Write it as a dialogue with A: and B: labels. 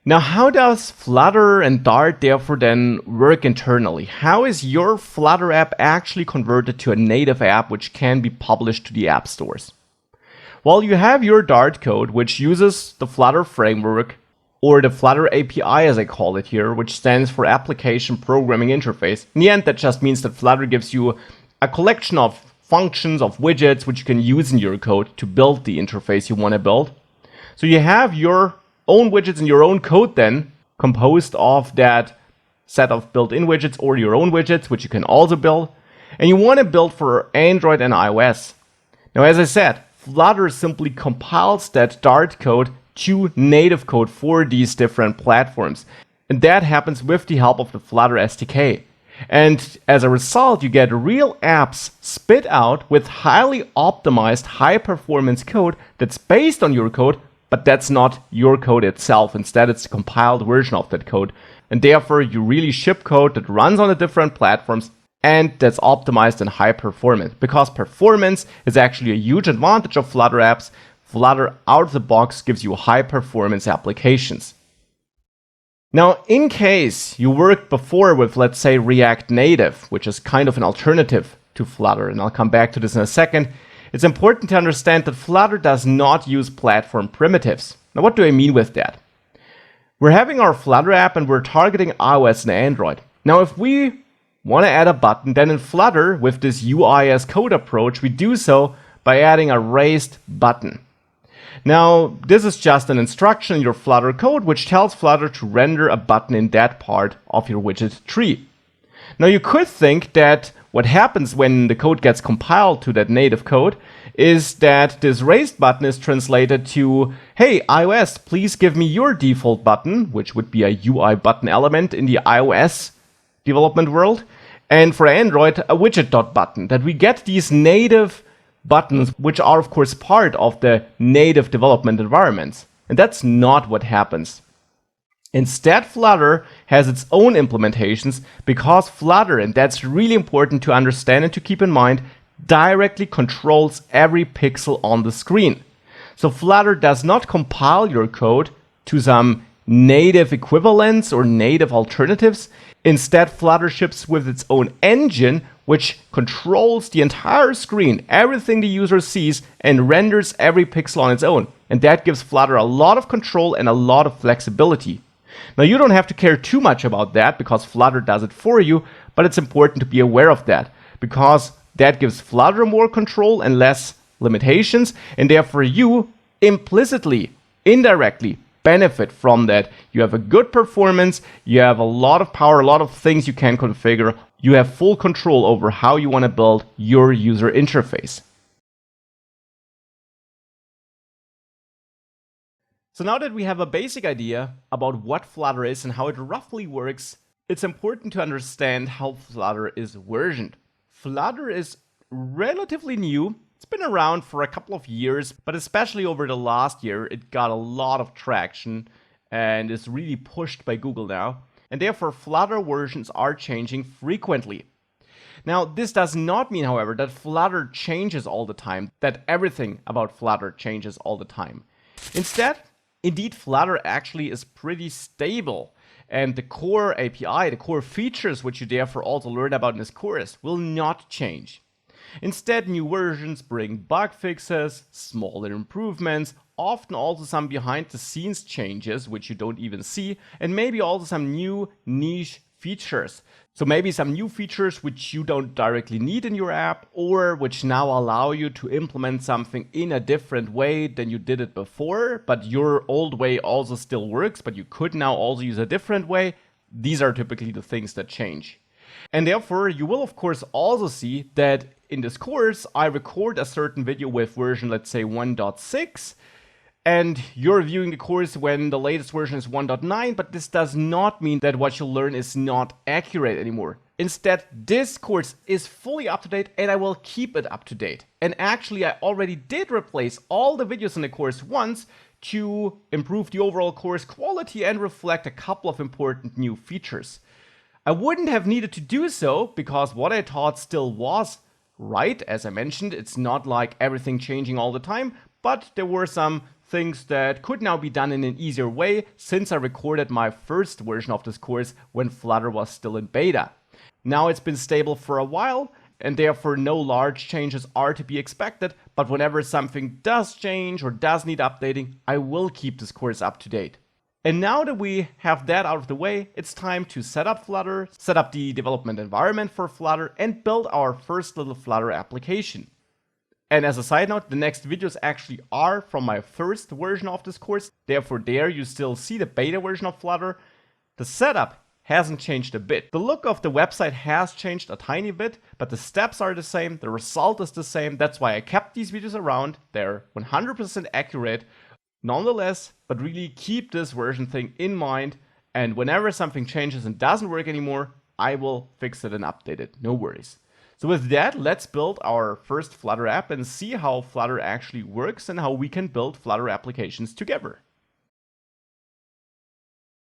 A: Now, how does Flutter and Dart therefore then work internally? How is your Flutter app actually converted to a native app which can be published to the app stores? Well, you have your Dart code, which uses the Flutter framework, or the Flutter API as I call it here, which stands for Application Programming Interface. In the end, that just means that Flutter gives you a collection of functions, of widgets, which you can use in your code to build the interface you want to build. So you have your own widgets in your own code then, composed of that set of built-in widgets or your own widgets, which you can also build. And you want to build for Android and iOS. Now, as I said, Flutter simply compiles that Dart code to native code for these different platforms. And that happens with the help of the Flutter SDK. And as a result, you get real apps spit out with highly optimized, high-performance code that's based on your code, but that's not your code itself. Instead, it's a compiled version of that code. And therefore, you really ship code that runs on the different platforms and that's optimized and high performance. Because performance is actually a huge advantage of Flutter apps. Flutter out of the box gives you high performance applications. Now, in case you worked before with, let's say, React Native, which is kind of an alternative to Flutter, and I'll come back to this in a second, it's important to understand that Flutter does not use platform primitives. Now, what do I mean with that? We're having our Flutter app and we're targeting iOS and Android. Now, if we want to add a button, then in Flutter, with this UI as code approach, we do so by adding a raised button. Now, this is just an instruction in your Flutter code which tells Flutter to render a button in that part of your widget tree. Now, you could think that what happens when the code gets compiled to that native code is that this raised button is translated to, hey, iOS, please give me your default button, which would be a UI button element in the iOS development world, and for Android, a widget.button, that we get these native buttons, which are, of course, part of the native development environments. And that's not what happens. Instead, Flutter has its own implementations because Flutter, and that's really important to understand and to keep in mind, directly controls every pixel on the screen. So Flutter does not compile your code to some native equivalents or native alternatives. Instead, Flutter ships with its own engine, which controls the entire screen, everything the user sees, and renders every pixel on its own. And that gives Flutter a lot of control and a lot of flexibility. Now, you don't have to care too much about that because Flutter does it for you, but it's important to be aware of that because that gives Flutter more control and less limitations, and therefore you implicitly, indirectly benefit from that. You have a good performance, you have a lot of power, a lot of things you can configure. You have full control over how you want to build your user interface. So now that we have a basic idea about what Flutter is and how it roughly works, it's important to understand how Flutter is versioned. Flutter is relatively new. It's been around for a couple of years, but especially over the last year, it got a lot of traction and is really pushed by Google now. And therefore, Flutter versions are changing frequently. Now, this does not mean, however, that Flutter changes all the time, that everything about Flutter changes all the time. Instead, indeed, Flutter actually is pretty stable. And the core API, the core features, which you therefore also learn about in this course, will not change. Instead, new versions bring bug fixes, smaller improvements, often also some behind-the-scenes changes, which you don't even see, and maybe also some new niche features. So maybe some new features which you don't directly need in your app, or which now allow you to implement something in a different way than you did it before, but your old way also still works, but you could now also use a different way. These are typically the things that change. And therefore, you will of course also see that in this course, I record a certain video with version, let's say 1.6, and you're viewing the course when the latest version is 1.9, but this does not mean that what you learn is not accurate anymore. Instead, this course is fully up to date and I will keep it up to date. And actually, I already did replace all the videos in the course once to improve the overall course quality and reflect a couple of important new features. I wouldn't have needed to do so because what I taught still was right. As I mentioned, it's not like everything changing all the time, but there were some things that could now be done in an easier way since I recorded my first version of this course when Flutter was still in beta. Now it's been stable for a while, and therefore no large changes are to be expected, but whenever something does change or does need updating, I will keep this course up to date. And now that we have that out of the way, it's time to set up Flutter, set up the development environment for Flutter, and build our first little Flutter application. And as a side note, the next videos actually are from my first version of this course, therefore there you still see the beta version of Flutter. The setup hasn't changed a bit. The look of the website has changed a tiny bit, but the steps are the same, the result is the same. That's why I kept these videos around. They're 100% accurate nonetheless, but really keep this version thing in mind, and whenever something changes and doesn't work anymore, I will fix it and update it, no worries. So with that, let's build our first Flutter app and see how Flutter actually works and how we can build Flutter applications together.